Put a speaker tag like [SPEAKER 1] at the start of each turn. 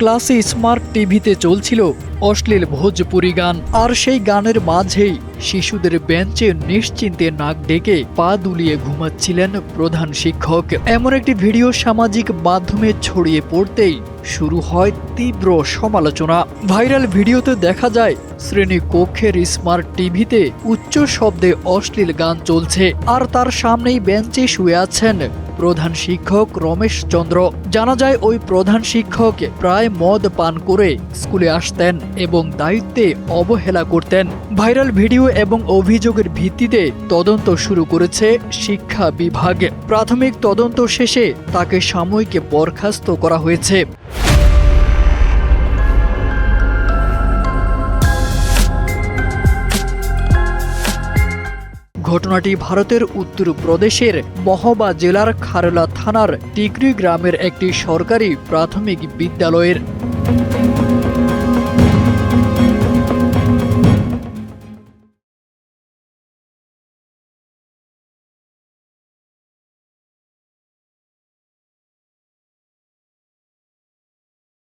[SPEAKER 1] ক্লাসে স্মার্ট টিভিতে চলছিল অশ্লীল ভোজপুরি গান, আর সেই গানের মাঝেই শিশুদের বেঞ্চে নিশ্চিন্তে নাক ডেকে পা দুলিয়ে ঘুমাচ্ছিলেন প্রধান শিক্ষক। এমন একটি ভিডিও সামাজিক মাধ্যমে ছড়িয়ে পড়তেই শুরু হয় তীব্র সমালোচনা। ভাইরাল ভিডিওতে দেখা যায় শ্রেণী কক্ষের স্মার্ট টিভিতে উচ্চ শব্দে অশ্লীল গান চলছে, আর তার সামনেই বেঞ্চে শুয়ে আছেন প্রধান শিক্ষক রমেশ চন্দ্র। জানা যায় ওই প্রধান শিক্ষক প্রায় মদ পান করে স্কুলে আসতেন এবং দায়িত্বে অবহেলা করতেন। ভাইরাল ভিডিও এবং অভিযোগের ভিত্তিতে তদন্ত শুরু করেছে শিক্ষা বিভাগ। প্রাথমিক তদন্ত শেষে তাকে সাময়িক বরখাস্ত করা হয়েছে। ঘটনাটি ভারতের উত্তরপ্রদেশের মহবা জেলার খারলা থানার টিকরি গ্রামের একটি সরকারি প্রাথমিক বিদ্যালয়ের।